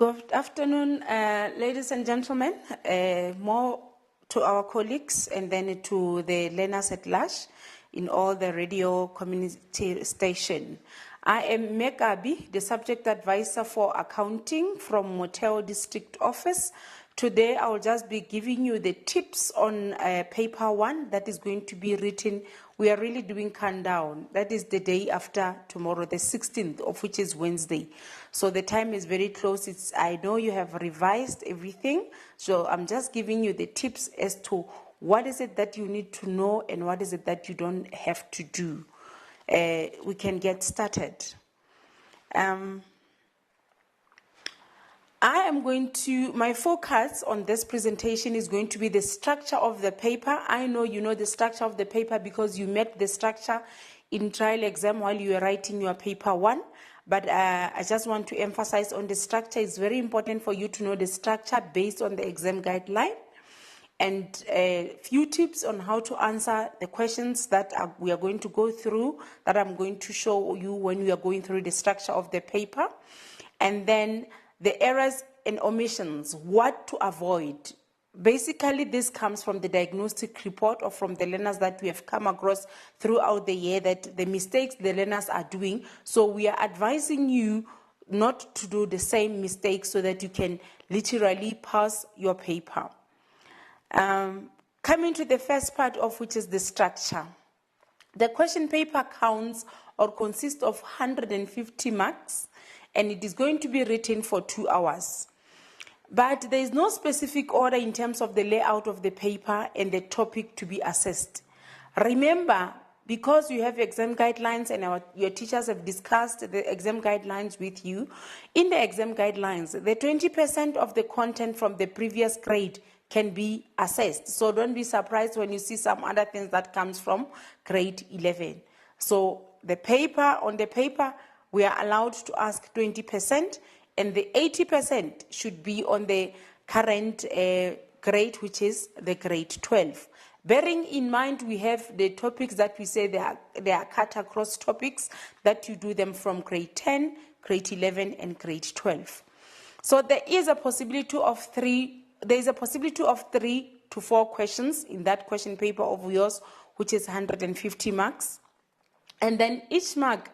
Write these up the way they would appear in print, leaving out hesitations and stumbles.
Good afternoon, ladies and gentlemen. More to our colleagues and then to the learners at large in all the radio community station. I am Mekabi, the subject advisor for accounting from Moteo District Office. Today, I will just be giving you the tips on paper 1 that is going to be written. We are really doing countdown. That is the day after tomorrow, the 16th, of which is Wednesday. So the time is very close. I know you have revised everything. So I'm just giving you the tips as to what is it that you need to know and what is it that you don't have to do. We can get started. My focus on this presentation is going to be the structure of the paper. I know you know the structure of the paper because you met the structure in trial exam while you were writing your paper 1. But I just want to emphasize on the structure. It's very important for you to know the structure based on the exam guideline. And a few tips on how to answer the questions that we are going to go through, that I'm going to show you when we are going through the structure of the paper. And then the errors and omissions, what to avoid. Basically, this comes from the diagnostic report or from the learners that we have come across throughout the year, that the mistakes the learners are doing. So we are advising you not to do the same mistakes so that you can literally pass your paper. Coming to the first part of which is the structure. The question paper counts or consists of 150 marks, and it is going to be written for 2 hours. But there is no specific order in terms of the layout of the paper and the topic to be assessed. Remember, because you have exam guidelines and your teachers have discussed the exam guidelines with you, in the exam guidelines, the 20% of the content from the previous grade can be assessed. So don't be surprised when you see some other things that comes from grade 11. So on the paper, we are allowed to ask 20%, and the 80% should be on the current grade, which is the grade 12. Bearing in mind, we have the topics that we say they are cut across topics, that you do them from grade 10, grade 11, and grade 12. So there is a possibility of 3 to 4 questions in that question paper of yours, which is 150 marks. And then each mark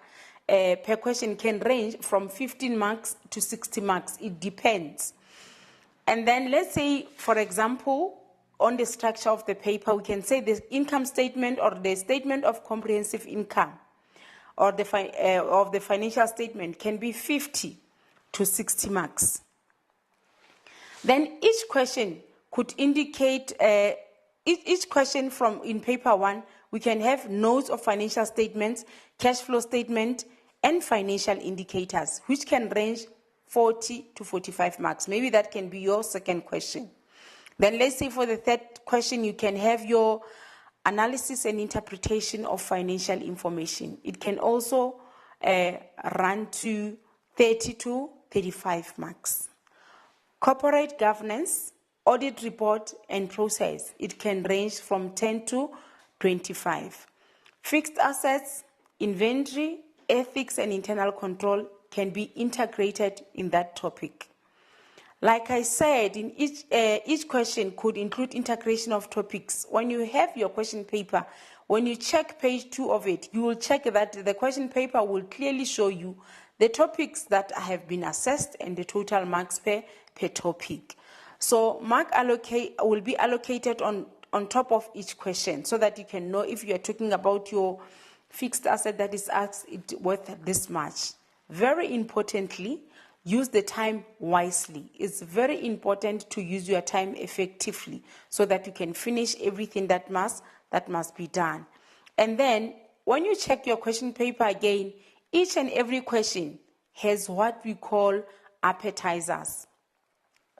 per question can range from 15 marks to 60 marks. It depends. And then let's say, for example, on the structure of the paper, we can say the income statement or the statement of comprehensive income or of the financial statement can be 50 to 60 marks. Then each question could indicate, each question from in paper 1, we can have notes of financial statements, cash flow statement, and financial indicators, which can range 40 to 45 marks. Maybe that can be your second question. Then let's say for the third question, you can have your analysis and interpretation of financial information. It can also run to 30 to 35 marks. Corporate governance, audit report, and process, it can range from 10 to 25. Fixed assets, inventory, ethics, and internal control can be integrated in that topic. Like I said, in each question could include integration of topics. When you have your question paper, when you check page 2 of it, you will check that the question paper will clearly show you the topics that have been assessed and the total marks per topic. So mark will be allocated on top of each question so that you can know if you are talking about your fixed asset that is asked, it's worth this much. Very importantly, use the time wisely. It's very important to use your time effectively so that you can finish everything that must be done. And then when you check your question paper again, each and every question has what we call appetizers.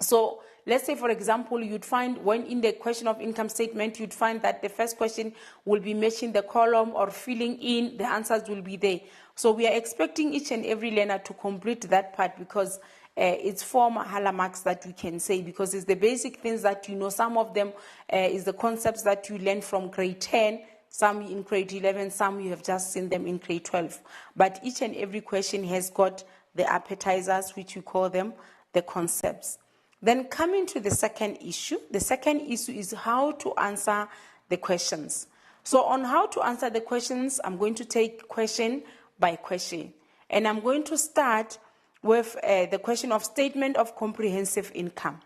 So let's say, for example, you'd find when in the question of income statement, you'd find that the first question will be matching the column or filling in, the answers will be there. So we are expecting each and every learner to complete that part because it's 4 mahala marks that we can say, because it's the basic things that you know. Some of them is the concepts that you learn from grade 10, some in grade 11, some you have just seen them in grade 12. But each and every question has got the appetizers, which we call them, the concepts. Then coming to the second issue is how to answer the questions. So on how to answer the questions, I'm going to take question by question. And I'm going to start with the question of statement of comprehensive income.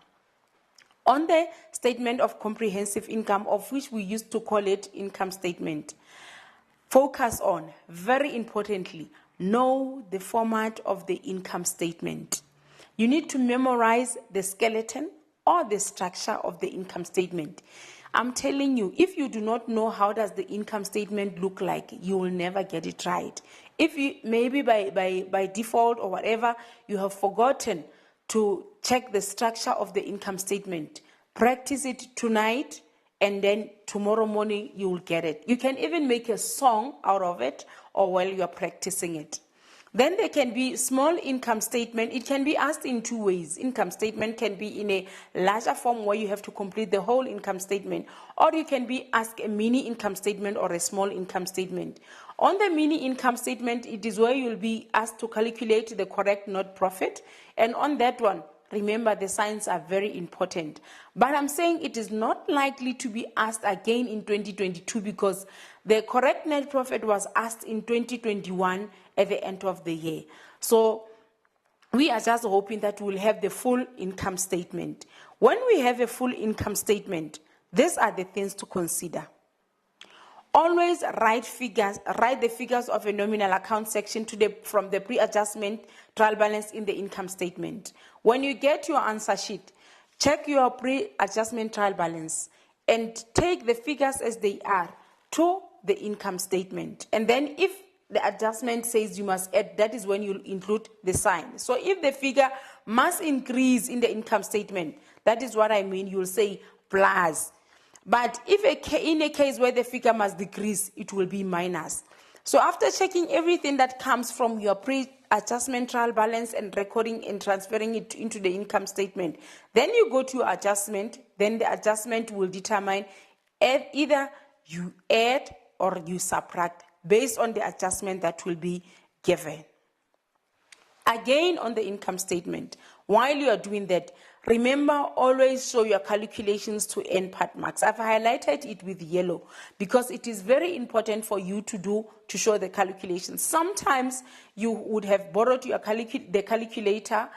On the statement of comprehensive income, of which we used to call it income statement, focus on, very importantly, know the format of the income statement. You need to memorize the skeleton or the structure of the income statement. I'm telling you, if you do not know how does the income statement look like, you will never get it right. If you, maybe by default or whatever, you have forgotten to check the structure of the income statement, practice it tonight, and then tomorrow morning you will get it. You can even make a song out of it or while you are practicing it. Then there can be small income statement. It can be asked in two ways. Income statement can be in a larger form where you have to complete the whole income statement, or you can be asked a mini income statement or a small income statement. On the mini income statement, it is where you'll be asked to calculate the correct net profit. And on that one, remember the signs are very important. But I'm saying it is not likely to be asked again in 2022 because the correct net profit was asked in 2021 at the end of the year. So we are just hoping that we'll have the full income statement. When we have a full income statement, these are the things to consider. Always write the figures of a nominal account section from the pre-adjustment trial balance in the income statement. When you get your answer sheet, check your pre-adjustment trial balance and take the figures as they are to the income statement. And then if the adjustment says you must add, that is when you'll include the sign. So if the figure must increase in the income statement, that is what I mean, you'll say plus. But if in a case where the figure must decrease, it will be minus. So after checking everything that comes from your pre-adjustment trial balance and recording and transferring it into the income statement, then you go to your adjustment, then the adjustment will determine either you add or you subtract based on the adjustment that will be given. Again, on the income statement, while you are doing that, remember, always show your calculations to end-part marks. I've highlighted it with yellow because it is very important for you to show the calculations. Sometimes you would have borrowed your the calculator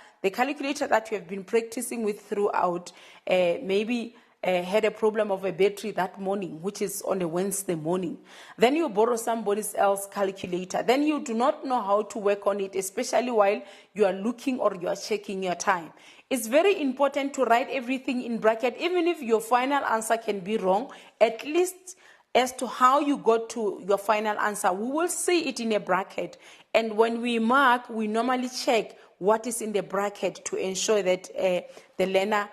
that you have been practicing with throughout, maybe had a problem of a battery that morning, which is on a Wednesday morning. Then you borrow somebody else's calculator. Then you do not know how to work on it, especially while you are looking or you are checking your time. It's very important to write everything in bracket, even if your final answer can be wrong, at least as to how you got to your final answer. We will see it in a bracket. And when we mark, we normally check what is in the bracket to ensure that the learner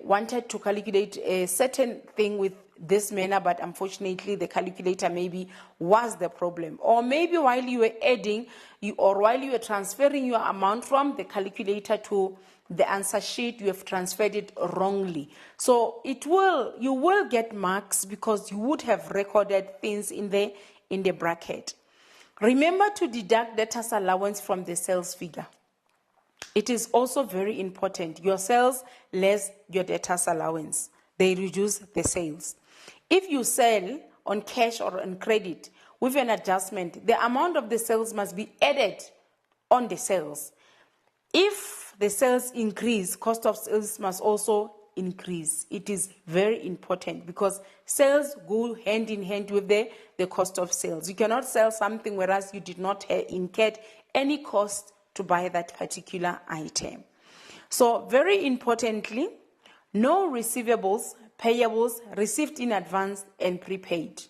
wanted to calculate a certain thing with this manner, but unfortunately the calculator maybe was the problem. Or maybe while you were adding, or while you were transferring your amount from the calculator to the answer sheet, you have transferred it wrongly. So you will get marks because you would have recorded things in the bracket. Remember to deduct debtors allowance from the sales figure. It is also very important. Your sales less your debtors allowance. They reduce the sales. If you sell on cash or on credit with an adjustment, the amount of the sales must be added on the sales. If the sales increase, cost of sales must also increase. It is very important because sales go hand in hand with the cost of sales. You cannot sell something whereas you did not incur any cost to buy that particular item. So very importantly, no receivables, payables, received in advance and prepaid.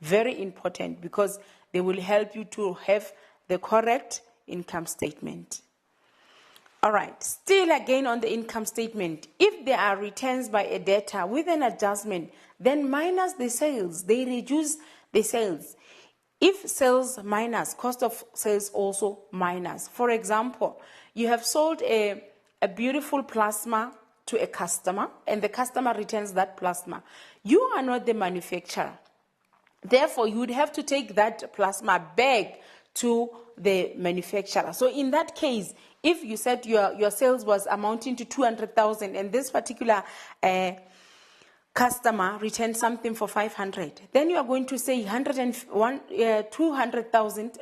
Very important because they will help you to have the correct income statement. All right, still again on the income statement, if there are returns by a debtor with an adjustment, then minus the sales, they reduce the sales. If sales minus, cost of sales also minus. For example, you have sold a beautiful plasma to a customer and the customer returns that plasma. You are not the manufacturer. Therefore, you would have to take that plasma back to the manufacturer. So in that case, if you said your sales was amounting to 200,000 and this particular customer returned something for 500, then you are going to say 200,000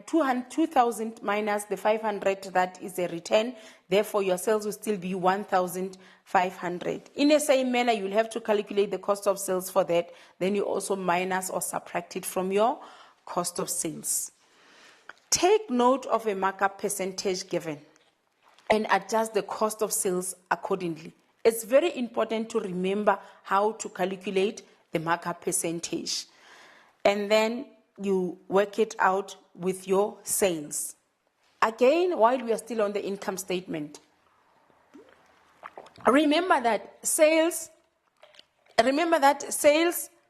2,000 minus the 500, that is a return. Therefore, your sales will still be 1,500. In the same manner, you will have to calculate the cost of sales for that. Then you also minus or subtract it from your cost of sales. Take note of a markup percentage given and adjust the cost of sales accordingly. It's very important to remember how to calculate the markup percentage. And then you work it out with your sales. Again, while we are still on the income statement, remember that sales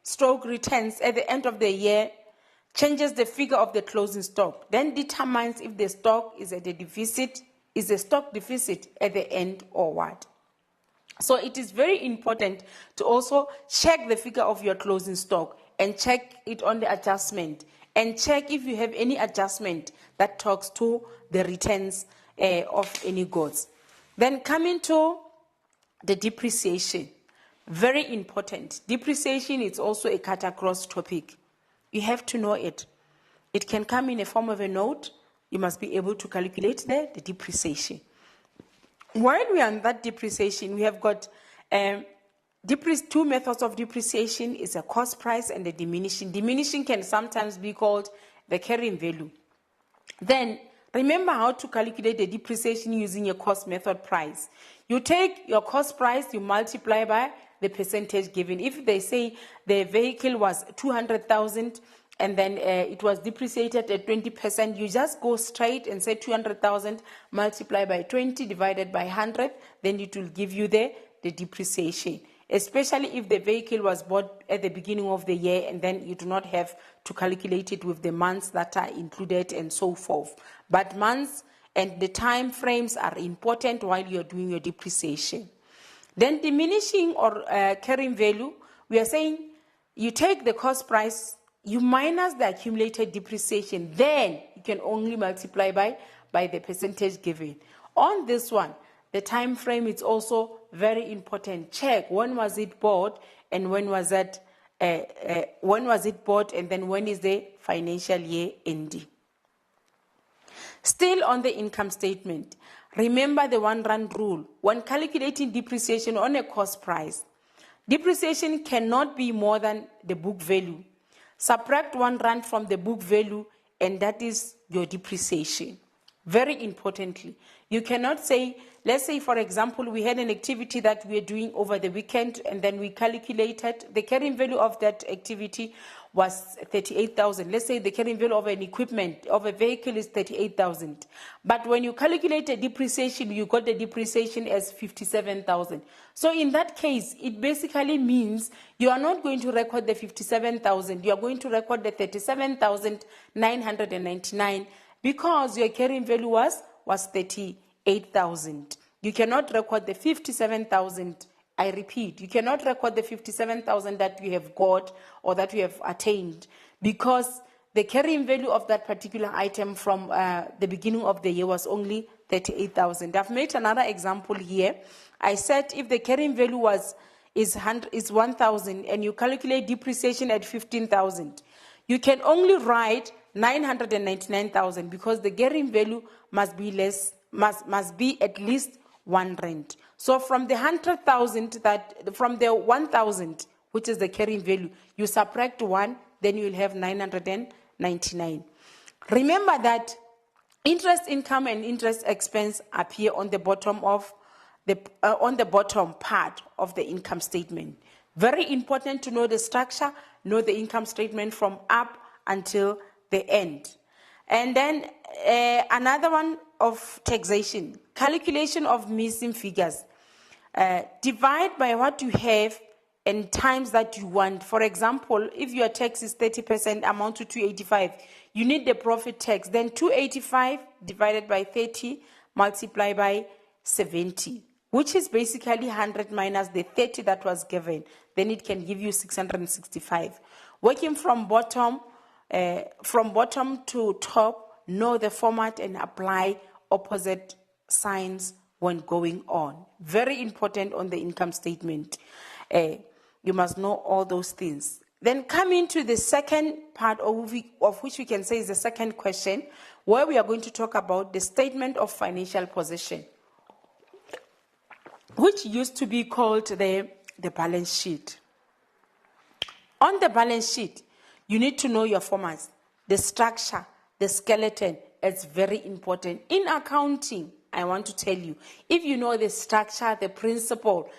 stroke returns at the end of the year changes the figure of the closing stock, then determines if the stock is at a deficit, is a stock deficit at the end or what. So it is very important to also check the figure of your closing stock and check it on the adjustment and check if you have any adjustment that talks to the returns of any goods. Then coming to the depreciation, very important. Depreciation is also a cut across topic. You have to know it. It can come in a form of a note. You must be able to calculate the depreciation. While we are on that depreciation, we have got two methods of depreciation. Is a cost price and a diminishing. Diminishing can sometimes be called the carrying value. Then remember how to calculate the depreciation using a cost method price. You take your cost price, you multiply by the percentage given. If they say the vehicle was 200,000 and then it was depreciated at 20%, you just go straight and say 200,000 multiplied by 20 divided by 100, then it will give you the depreciation. Especially if the vehicle was bought at the beginning of the year and then you do not have to calculate it with the months that are included and so forth. But months and the time frames are important while you're doing your depreciation. Then diminishing or carrying value, we are saying you take the cost price, you minus the accumulated depreciation, then you can only multiply by the percentage given. On this one, the time frame is also very important. Check when was it bought and when was it bought, and then when is the financial year ending. Still on the income statement, remember the 1 rand rule. When calculating depreciation on a cost price, depreciation cannot be more than the book value. Subtract 1 rand from the book value and that is your depreciation. Very importantly, you cannot say, let's say for example, we had an activity that we are doing over the weekend and then we calculated the carrying value of that activity was 38,000. Let's say the carrying value of an equipment, of a vehicle is 38,000. But when you calculate the depreciation, you got the depreciation as 57,000. So in that case, it basically means you are not going to record the 57,000. You are going to record the 37,999 because your carrying value was 38,000. You cannot record the 57,000. I repeat, you cannot record the 57,000 that you have got or that you have attained because the carrying value of that particular item from the beginning of the year was only 38,000. I've made another example here. I said if the carrying value is 1,000 and you calculate depreciation at 15,000, you can only write 999,000 because the carrying value must be at least 1 rand. So from the 100,000 from the 1,000, which is the carrying value, you subtract 1, then you will have 999. Remember that interest income and interest expense appear on the bottom of on the bottom part of the income statement. Very important to know the structure, know the income statement from up until the end. And then another one of taxation, calculation of missing figures. Divide by what you have and times that you want. For example, if your tax is 30%, amount to 285, you need the profit tax. Then 285 divided by 30 multiplied by 70, which is basically 100 minus the 30 that was given. Then it can give you 665. Working from bottom to top, know the format, and apply opposite signs when going on. Very important on the income statement. You must know all those things. Then come into the second part of which we can say is the second question, where we are going to talk about the statement of financial position, which used to be called the balance sheet. On the balance sheet, you need to know your formats, the structure, the skeleton. It's very important. In accounting, I want to tell you, if you know the structure, the principle,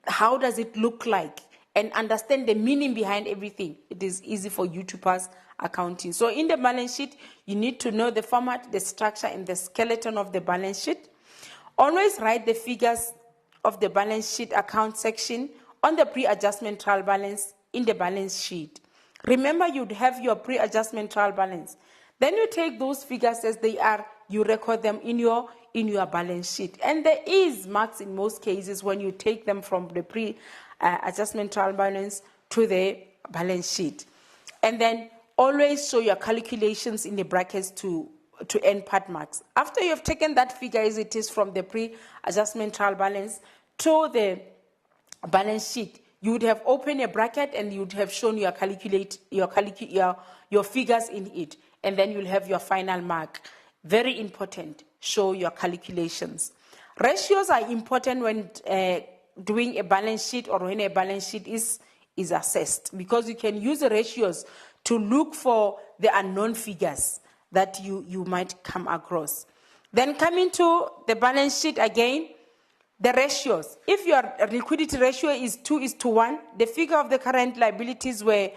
how does it look like, and understand the meaning behind everything, it is easy for you to pass accounting. So in the balance sheet, you need to know the format, the structure, and the skeleton of the balance sheet. Always write the figures of the balance sheet account section on the pre-adjustment trial balance in the balance sheet. Remember, you'd have your pre-adjustment trial balance. Then you take those figures as they are, you record them in your balance sheet. And there is marks in most cases when you take them from the pre-adjustment trial balance to the balance sheet. And then always show your calculations in the brackets to end part marks. After you have taken that figure as it is from the pre-adjustment trial balance to the balance sheet, you would have opened a bracket and you would have shown your figures in it, and then you'll have your final mark. Very important. Show your calculations. Ratios are important when doing a balance sheet or when a balance sheet is assessed, because you can use the ratios to look for the unknown figures that you might come across. Then coming to the balance sheet again, the ratios. If your liquidity ratio is 2:1, the figure of the current liabilities were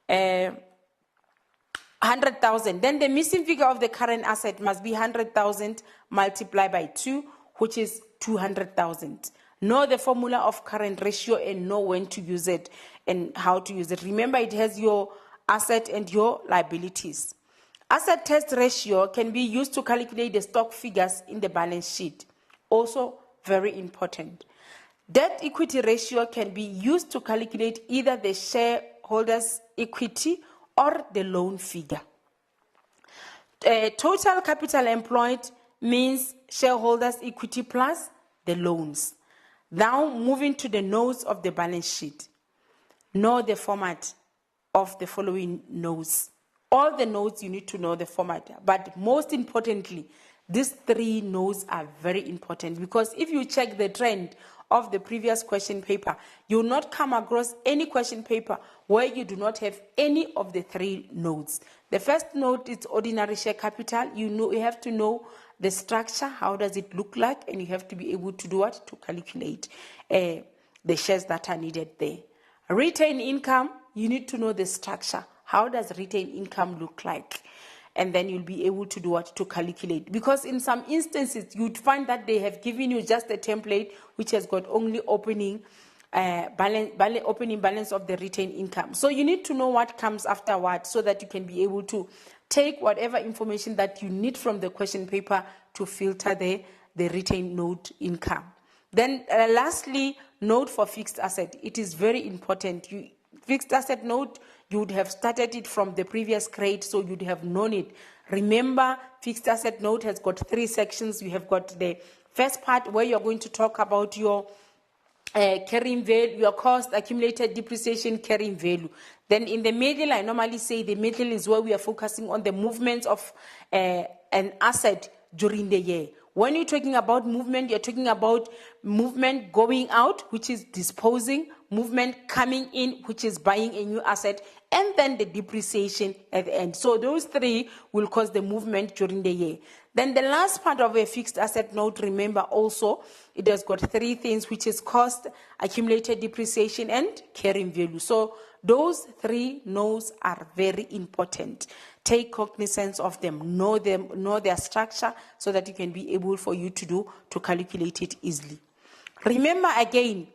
100,000. Then the missing figure of the current asset must be 100,000 multiplied by 2, which is 200,000. Know the formula of current ratio and know when to use it and how to use it. Remember, it has your asset and your liabilities. Asset test ratio can be used to calculate the stock figures in the balance sheet. Also very important. Debt equity ratio can be used to calculate either the shareholders' equity or the loan figure. Total capital employed means shareholders' equity plus the loans. Now moving to the notes of the balance sheet. Know the format of the following notes. All the notes you need to know the format, but most importantly, these 3 notes are very important, because if you check the trend of the previous question paper, you will not come across any question paper where you do not have any of the 3 notes. The first note is ordinary share capital. You have to know the structure, how does it look like, and you have to be able to do what? To calculate the shares that are needed there. Retained income, you need to know the structure. How does retained income look like? And then you'll be able to do what? To calculate. Because in some instances, you'd find that they have given you just a template which has got only opening balance of the retained income. So you need to know what comes afterwards so that you can be able to take whatever information that you need from the question paper to filter the retained note income. Then lastly, note for fixed asset. It is very important. Fixed asset note, you would have started it from the previous grade, so you'd have known it. Remember, fixed asset note has got 3 sections. You have got the first part where you're going to talk about your carrying value, your cost, accumulated depreciation, carrying value. Then in the middle, I normally say the middle is where we are focusing on the movements of an asset during the year. When you're talking about movement, you're talking about movement going out, which is disposing, movement coming in, which is buying a new asset, and then the depreciation at the end. So those 3 will cause the movement during the year. Then the last part of a fixed asset note, remember also, it has got 3 things, which is cost, accumulated depreciation, and carrying value. So those 3 notes are very important. Take cognizance of them, know their structure, so that you can be able for you to calculate it easily. Remember again,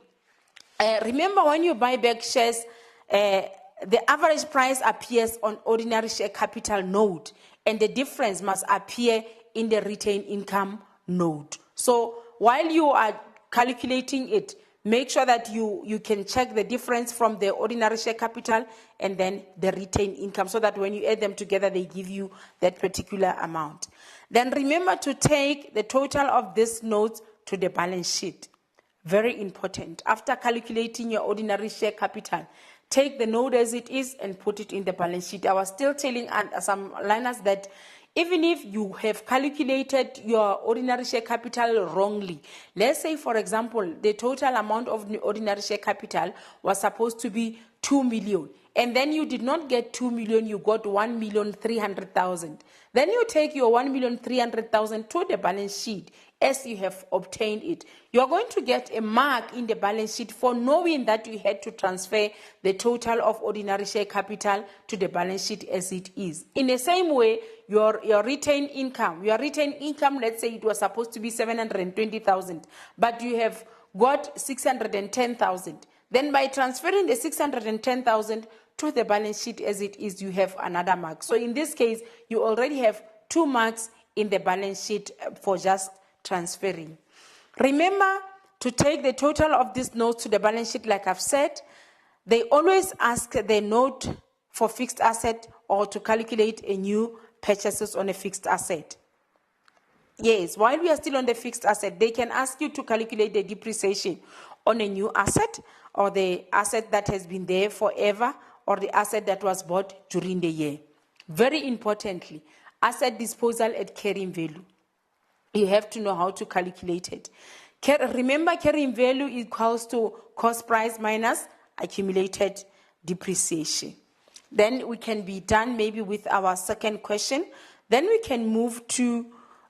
when you buy back shares, the average price appears on ordinary share capital note, and the difference must appear in the retained income note. So while you are calculating it, Make sure that you can check the difference from the ordinary share capital and then the retained income, so that when you add them together, they give you that particular amount. Then remember to take the total of these notes to the balance sheet. Very important. After calculating your ordinary share capital, take the note as it is and put it in the balance sheet. I was still telling some learners that even if you have calculated your ordinary share capital wrongly, let's say, for example, the total amount of ordinary share capital was supposed to be 2 million, and then you did not get 2 million, you got 1,300,000. Then you take your 1,300,000 to the balance sheet as you have obtained it. You are going to get a mark in the balance sheet for knowing that you had to transfer the total of ordinary share capital to the balance sheet as it is. In the same way, your retained income, let's say it was supposed to be 720,000, but you have got 610,000. Then by transferring the 610,000 to the balance sheet as it is, you have another mark. So in this case, you already have 2 marks in the balance sheet for just transferring. Remember to take the total of these notes to the balance sheet. Like I've said, they always ask the note for fixed asset or to calculate a new purchases on a fixed asset. Yes, while we are still on the fixed asset, they can ask you to calculate the depreciation on a new asset, or the asset that has been there forever, or the asset that was bought during the year. Very importantly, asset disposal at carrying value. You have to know how to calculate it. Remember, carrying value equals to cost price minus accumulated depreciation. Then we can be done maybe with our second question. Then we can move to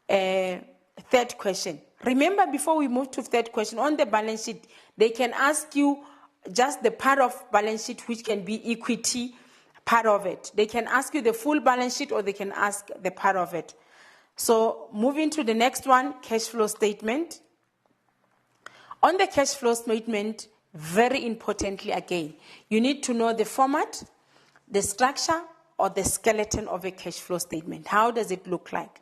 third question. Remember, before we move to third question, on the balance sheet, they can ask you just the part of balance sheet which can be equity part of it. They can ask you the full balance sheet, or they can ask the part of it. So moving to the next one, cash flow statement. On the cash flow statement, very importantly again, you need to know the format, the structure, or the skeleton of a cash flow statement. How does it look like?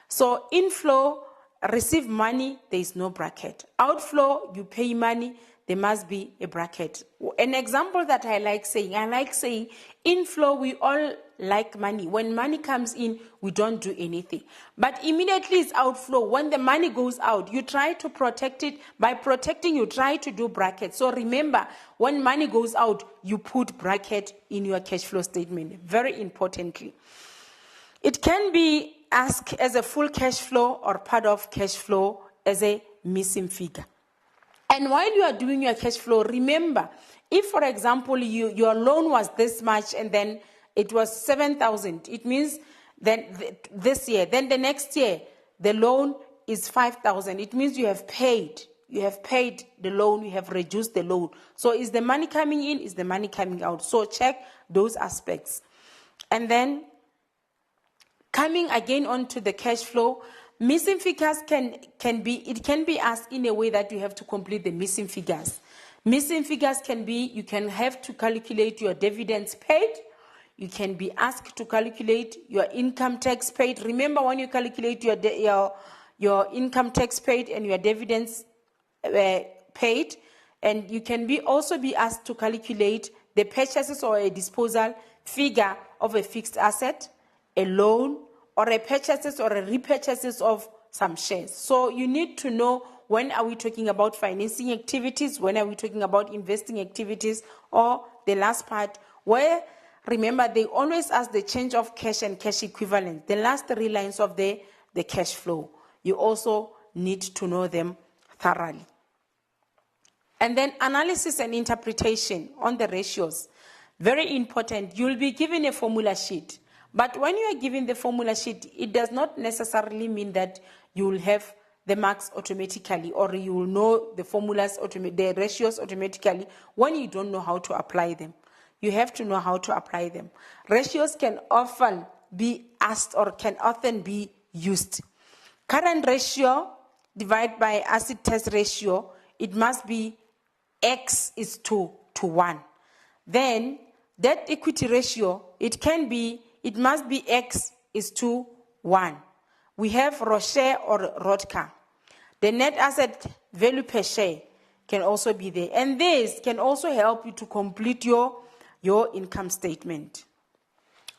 So inflow, receive money, there is no bracket. Outflow, you pay money, there must be a bracket. An example that I like saying inflow, we all like money. When money comes in, we don't do anything. But immediately it's outflow. When the money goes out, you try to protect it. By protecting, you try to do brackets. So remember, when money goes out, you put bracket in your cash flow statement. Very importantly. It can be asked as a full cash flow or part of cash flow as a missing figure. And while you are doing your cash flow, remember, if, for example, your loan was this much and then it was 7,000, it means then this year, then the next year, the loan is 5,000. It means you have paid the loan, you have reduced the loan. So is the money coming in? Is the money coming out? So check those aspects. And then coming again onto the cash flow, missing figures can be asked in a way that you have to complete the missing figures. Missing figures can be, you can have to calculate your dividends paid. You can be asked to calculate your income tax paid. Remember, when you calculate your income tax paid and your dividends paid, and you can also be asked to calculate the purchases or a disposal figure of a fixed asset, a loan, or a purchases or a repurchases of some shares. So you need to know, when are we talking about financing activities, when are we talking about investing activities, or the last part where, remember, they always ask the change of cash and cash equivalent, the last 3 lines of the cash flow. You also need to know them thoroughly. And then analysis and interpretation on the ratios. Very important. You'll be given a formula sheet. But when you are given the formula sheet, it does not necessarily mean that you will have the marks automatically, or you will know the formulas, the ratios automatically when you don't know how to apply them. You have to know how to apply them. Ratios can often be asked or can often be used. Current ratio divided by acid test ratio, it must be X is 2 to 1. Then debt equity ratio, it must be X is 2, 1. We have Roche or Rodka. The net asset value per share can also be there. And this can also help you to complete your income statement.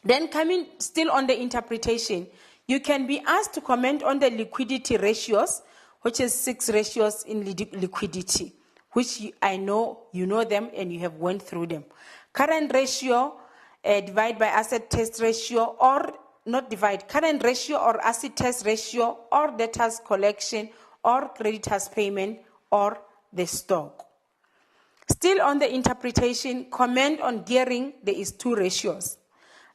Then coming still on the interpretation, you can be asked to comment on the liquidity ratios, which is 6 ratios in liquidity, which I know you know them and you have went through them. Current ratio, divide by asset test ratio, or not divide, current ratio or asset test ratio, or debtors collection, or creditors payment, or the stock. Still on the interpretation, comment on gearing, there is 2 ratios.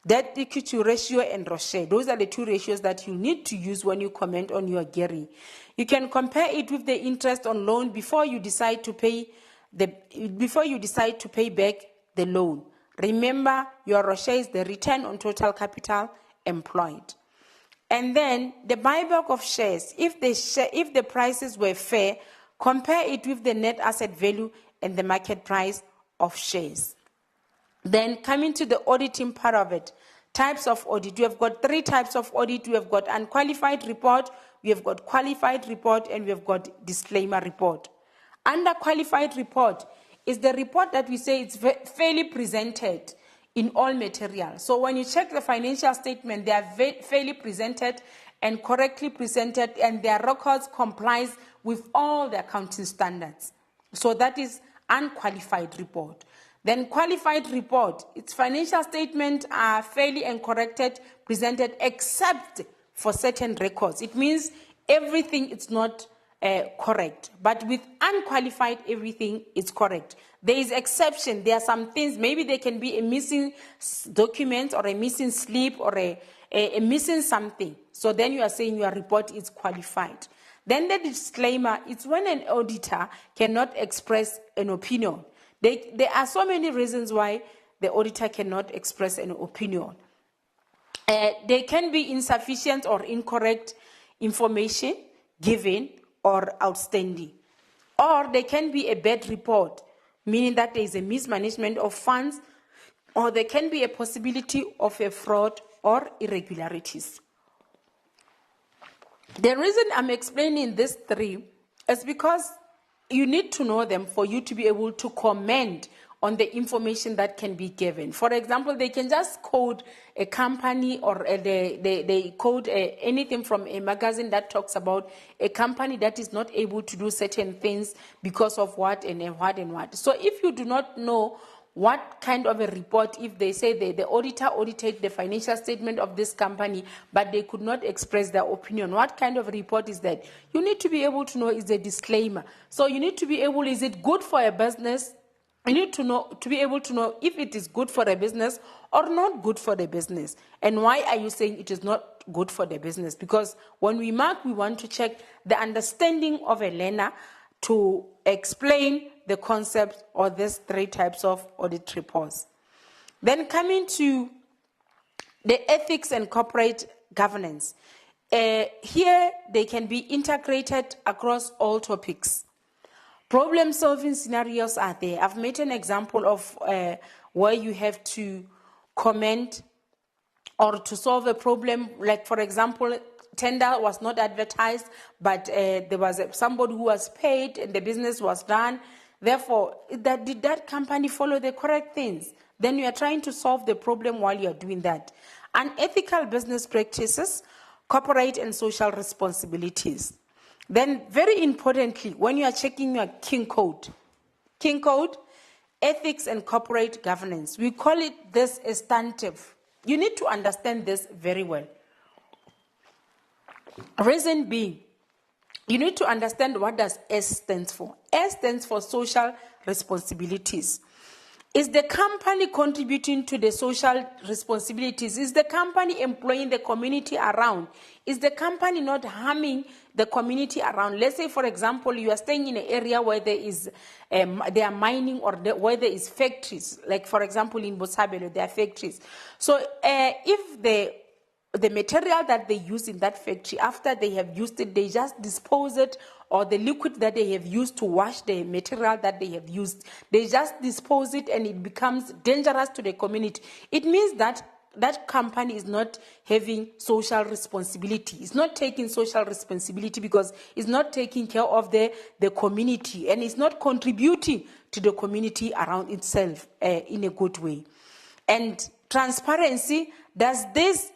Debt equity ratio and ROCE. Those are the 2 ratios that you need to use when you comment on your gearing. You can compare it with the interest on loan before you decide to pay back the loan. Remember, your ROCE is the return on total capital employed. And then the buyback of shares. If the prices were fair, compare it with the net asset value and the market price of shares. Then coming to the auditing part of it, types of audit. We have got 3 types of audit. We have got unqualified report, we have got qualified report, and we have got disclaimer report. Under qualified report is the report that we say it's fairly presented in all material. So when you check the financial statement, they are fairly presented and correctly presented, and their records complies with all the accounting standards. So that is unqualified report. Then qualified report, its financial statements are fairly and corrected, presented, except for certain records. It means everything is not correct. But with unqualified, everything is correct. There is exception. There are some things, maybe there can be a missing document or a missing slip or a missing something. So then you are saying your report is qualified. Then the disclaimer, it's when an auditor cannot express an opinion. There are so many reasons why the auditor cannot express an opinion. There can be insufficient or incorrect information given or outstanding. Or there can be a bad report, meaning that there is a mismanagement of funds, or there can be a possibility of a fraud or irregularities. The reason I'm explaining these 3 is because you need to know them for you to be able to comment on the information that can be given. For example, they can just quote a company, or they quote anything from a magazine that talks about a company that is not able to do certain things because of what and what and what. So if you do not know what kind of a report, if they say the auditor audited the financial statement of this company, but they could not express their opinion, what kind of report is that? You need to be able to know is a disclaimer. So you need to be able, is it good for a business? You need to be able to know if it is good for a business or not good for the business. And why are you saying it is not good for the business? Because when we mark, we want to check the understanding of a learner to explain the concept or these 3 types of audit reports. Then coming to the ethics and corporate governance. Here they can be integrated across all topics. Problem-solving scenarios are there. I've made an example of where you have to comment or to solve a problem. Like, for example, tender was not advertised, but there was somebody who was paid and the business was done. Therefore, did that company follow the correct things? Then you are trying to solve the problem while you are doing that. Unethical business practices, corporate and social responsibilities. Then, very importantly, when you are checking your King Code, ethics and corporate governance, we call it this substantive. You need to understand this very well. Reason being, you need to understand what does S stands for. S stands for social responsibilities. Is the company contributing to the social responsibilities? Is the company employing the community around? Is the company not harming the community around? Let's say, for example, you are staying in an area where there are mining or where there is factories. Like, for example, in Botshabelo, there are factories. So if the material that they use in that factory, after they have used it, they just dispose it, or the liquid that they have used to wash the material that they have used, they just dispose it and it becomes dangerous to the community. It means that that company is not having social responsibility. It's not taking social responsibility because it's not taking care of the community, and it's not contributing to the community around itself in a good way. And transparency, does the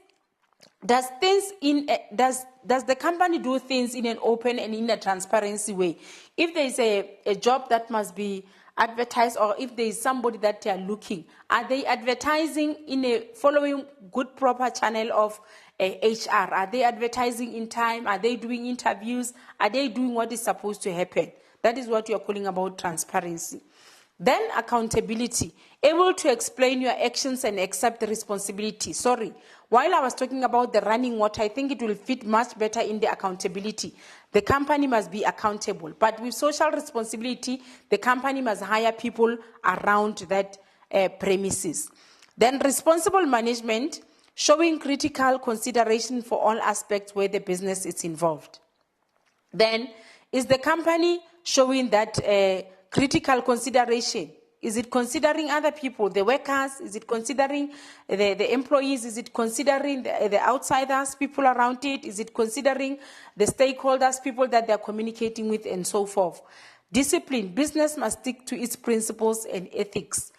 company do things in an open and in a transparency way? If there is a job that must be advertised, or if there is somebody that they are looking, are they advertising in a following good proper channel of HR? Are they advertising in time? Are they doing interviews? Are they doing what is supposed to happen? That is what you are calling about transparency. Then accountability, able to explain your actions and accept the responsibility. Sorry, while I was talking about the running water, I think it will fit much better in the accountability. The company must be accountable, but with social responsibility, the company must hire people around that premises. Then responsible management, showing critical consideration for all aspects where the business is involved. Then is the company showing that critical consideration? Is it considering other people, the workers? Is it considering the employees? Is it considering the outsiders, people around it? Is it considering the stakeholders, people that they're communicating with, and so forth? Discipline. Business must stick to its principles and ethics.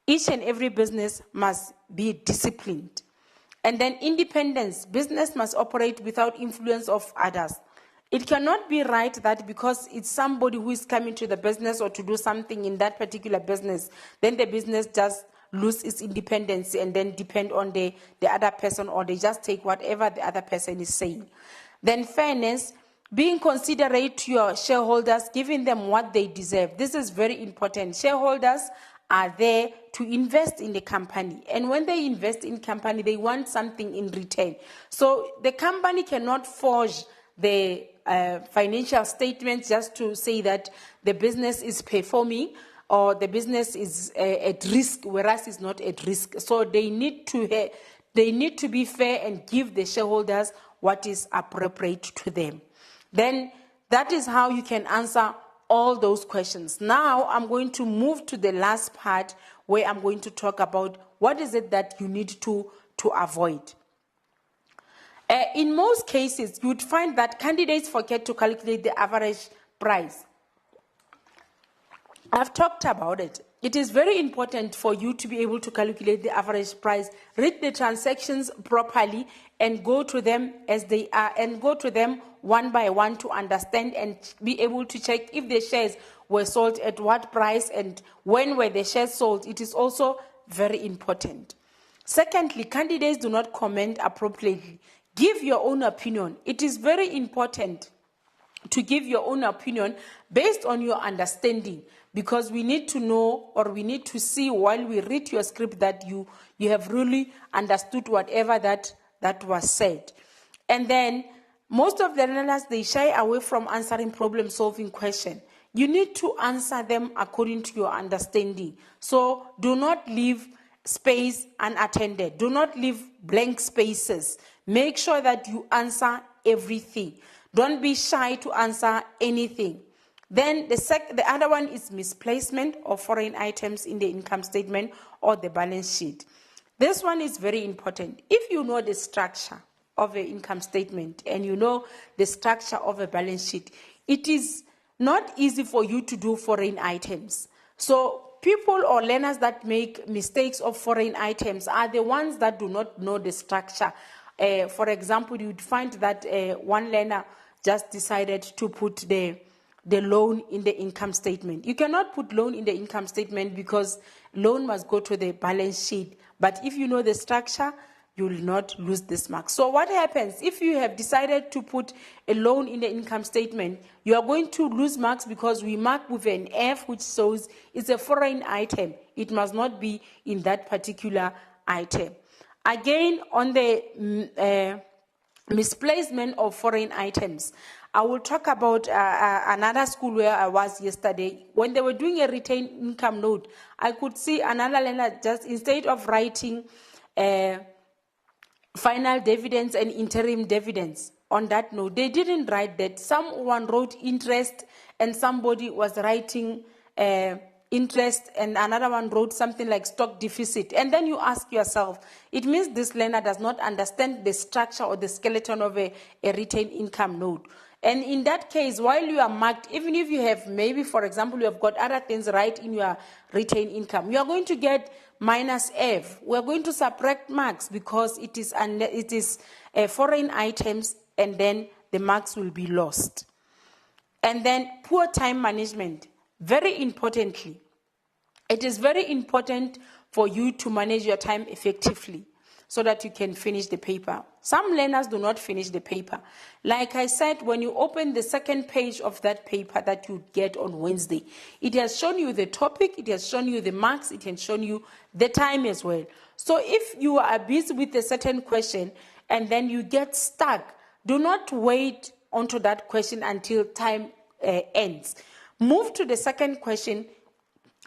Each and every business must be disciplined. And then independence. Business must operate without influence of others. It cannot be right that because it's somebody who is coming to the business or to do something in that particular business, then the business just lose its independence and then depend on the other person, or they just take whatever the other person is saying. Then fairness, being considerate to your shareholders, giving them what they deserve. This is very important. Shareholders are there to invest in the company, and when they invest in company, they want something in return. So the company cannot forge the financial statements just to say that the business is performing or the business is at risk, whereas it's not at risk. So they need to be fair and give the shareholders what is appropriate to them. Then that is how you can answer all those questions. Now I'm going to move to the last part where I'm going to talk about what is it that you need to avoid. In most cases, you would find that candidates forget to calculate the average price. I've talked about it. It is very important for you to be able to calculate the average price, read the transactions properly, and go to them as they are, and go to them one by one to understand and be able to check if the shares were sold at what price and when were the shares sold. It is also very important. Secondly, candidates do not comment appropriately. Give your own opinion. It is very important to give your own opinion based on your understanding, because we need to know, or we need to see while we read your script that you have really understood whatever that was said. And then most of the learners, they shy away from answering problem-solving questions. You need to answer them according to your understanding. So do not leave space unattended. Do not leave blank spaces. Make sure that you answer everything. Don't be shy to answer anything. Then the other one is misplacement of foreign items in the income statement or the balance sheet. This one is very important. If you know the structure of an income statement and you know the structure of a balance sheet, it is not easy for you to do foreign items. So people or learners that make mistakes of foreign items are the ones that do not know the structure. For example, you would find that one learner just decided to put the loan in the income statement. You cannot put loan in the income statement because loan must go to the balance sheet. But if you know the structure, you will not lose this mark. So what happens if you have decided to put a loan in the income statement? You are going to lose marks because we mark with an F, which shows it's a foreign item. It must not be in that particular item. Again, on the misplacement of foreign items, I will talk about another school where I was yesterday. When they were doing a retained income note, I could see another learner just, instead of writing final dividends and interim dividends on that note, they didn't write that. Someone wrote interest and somebody was writing interest, and another one wrote something like stock deficit. And then you ask yourself, it means this learner does not understand the structure or the skeleton of a retained income note. And in that case, while you are marked, even if you have maybe, for example, you have got other things right in your retained income, you are going to get minus F. We are going to subtract marks because it is foreign items, and then the marks will be lost. And then poor time management. Very importantly, it is very important for you to manage your time effectively so that you can finish the paper. Some learners do not finish the paper. Like I said, when you open the second page of that paper that you get on Wednesday, it has shown you the topic, it has shown you the marks, it has shown you the time as well. So if you are busy with a certain question and then you get stuck, do not wait onto that question until time ends. Move to the second question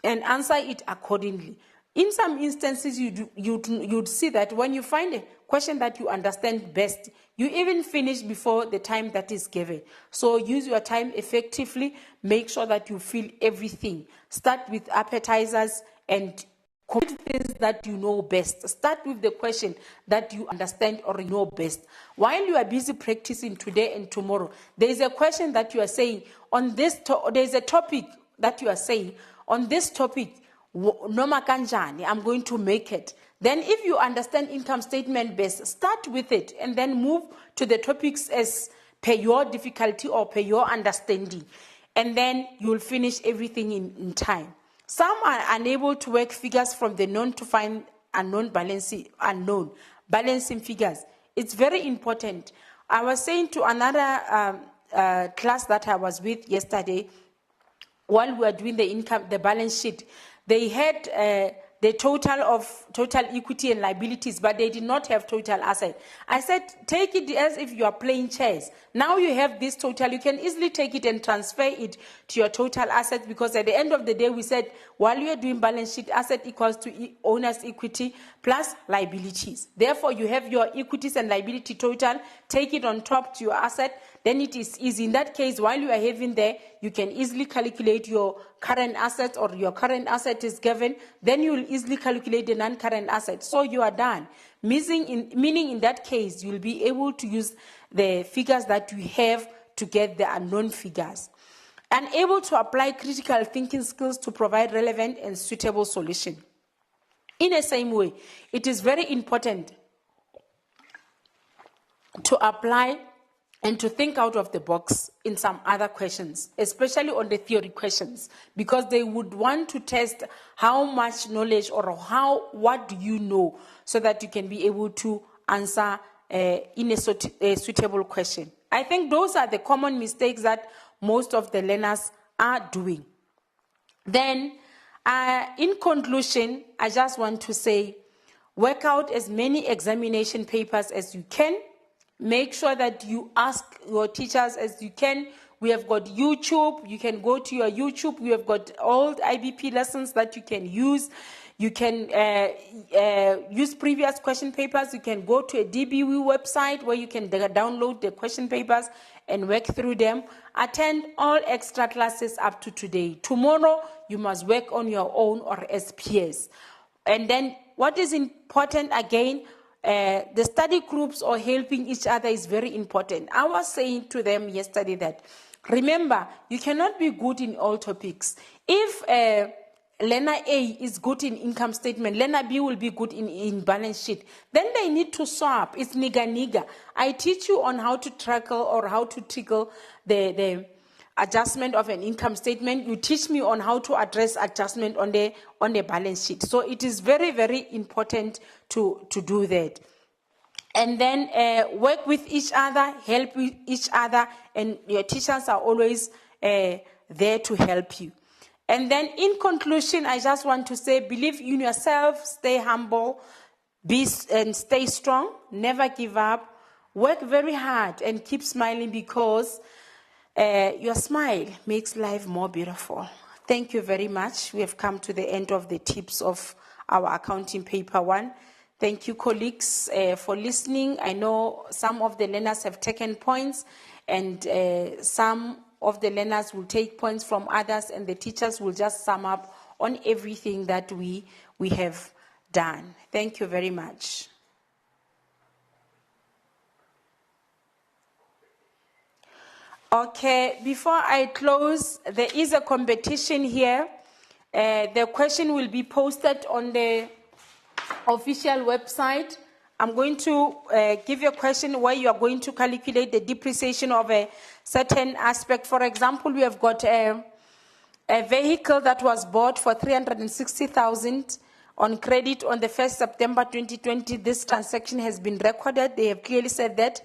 and answer it accordingly. In some instances, you'd see that when you find a question that you understand best, you even finish before the time that is given. So use your time effectively. Make sure that you fill everything. Start with appetizers and complete things that you know best. Start with the question that you understand or know best. While you are busy practicing today and tomorrow, there is a question that you are saying on this. There is a topic that you are saying on this topic. Noma kanjani, I'm going to make it. Then if you understand income statement best, start with it and then move to the topics as per your difficulty or per your understanding. And then you will finish everything in time. Some are unable to work figures from the known to find unknown balancing figures. It's very important. I was saying to another class that I was with yesterday, while we were doing the balance sheet, they had the total equity and liabilities, but they did not have total asset. I said, take it as if you are playing chess. Now you have this total, you can easily take it and transfer it to your total assets, because at the end of the day, we said, while you are doing balance sheet, asset equals to owner's equity plus liabilities. Therefore, you have your equities and liability total, take it on top to your asset, then it is easy. In that case, while you are having there, you can easily calculate your current assets, or your current asset is given, then you will easily calculate the non-current asset. So you are done. Meaning in that case, you will be able to use the figures that you have to get the unknown figures. And able to apply critical thinking skills to provide relevant and suitable solution. In the same way, it is very important to apply and to think out of the box in some other questions, especially on the theory questions, because they would want to test how much knowledge or what do you know, so that you can be able to answer in a suitable question. I think those are the common mistakes that most of the learners are doing. Then, in conclusion, I just want to say, work out as many examination papers as you can. Make sure that you ask your teachers as you can. We have got YouTube. You can go to your YouTube. We have got old IBP lessons that you can use. You can use previous question papers. You can go to a DBW website where you can download the question papers and work through them. Attend all extra classes up to today. Tomorrow, you must work on your own or SPS. And then what is important again, the study groups or helping each other is very important. I was saying to them yesterday that, remember, you cannot be good in all topics. If learner A is good in income statement, learner B will be good in balance sheet, then they need to swap. It's nigga. I teach you on how to tackle or how to tickle the adjustment of an income statement. You teach me on how to address adjustment on the balance sheet. So it is very, very important to do that. And then work with each other, help each other, and your teachers are always there to help you. And then in conclusion, I just want to say, believe in yourself, stay humble, and stay strong, never give up, work very hard and keep smiling, because your smile makes life more beautiful. Thank you very much. We have come to the end of the tips of our accounting paper 1. Thank you, colleagues, for listening. I know some of the learners have taken points, and some of the learners will take points from others, and the teachers will just sum up on everything that we have done. Thank you very much. Okay, before I close, there is a competition here. The question will be posted on the official website. I'm going to give you a question where you are going to calculate the depreciation of a certain aspect. For example, we have got a vehicle that was bought for 360,000 on credit on the 1st September 2020. This transaction has been recorded. They have clearly said that.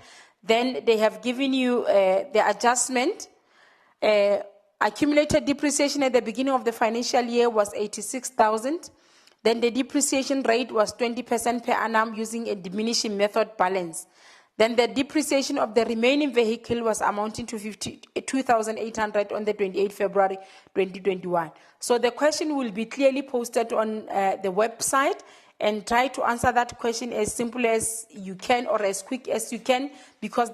Then they have given you the adjustment. Accumulated depreciation at the beginning of the financial year was 86,000. Then the depreciation rate was 20% per annum using a diminishing method balance. Then the depreciation of the remaining vehicle was amounting to 52,800 on the 28th February 2021. So the question will be clearly posted on the website, and try to answer that question as simple as you can or as quick as you can, because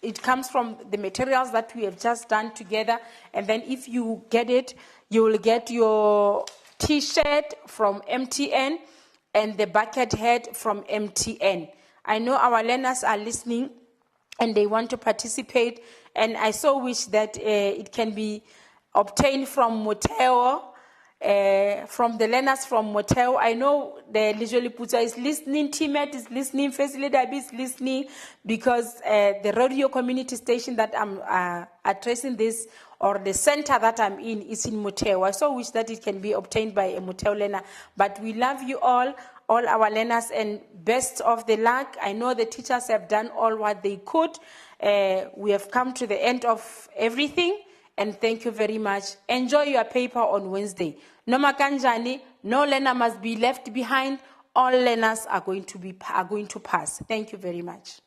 it comes from the materials that we have just done together. And then if you get it, you will get your T-shirt from MTN and the bucket hat from MTN. I know our learners are listening and they want to participate, and I so wish that it can be obtained from Moteo, from the learners from Moteo. I know the Lijoli Puta is listening, TMET is listening, Facilitator is listening, because the radio community station that I'm addressing this, or the center that I'm in, is in Moteo. I so wish that it can be obtained by a Moteo learner. But we love you all our learners, and best of the luck. I know the teachers have done all what they could. We have come to the end of everything. And thank you very much. Enjoy your paper on Wednesday. No makanjani, no learner must be left behind. All learners are going to pass. Thank you very much.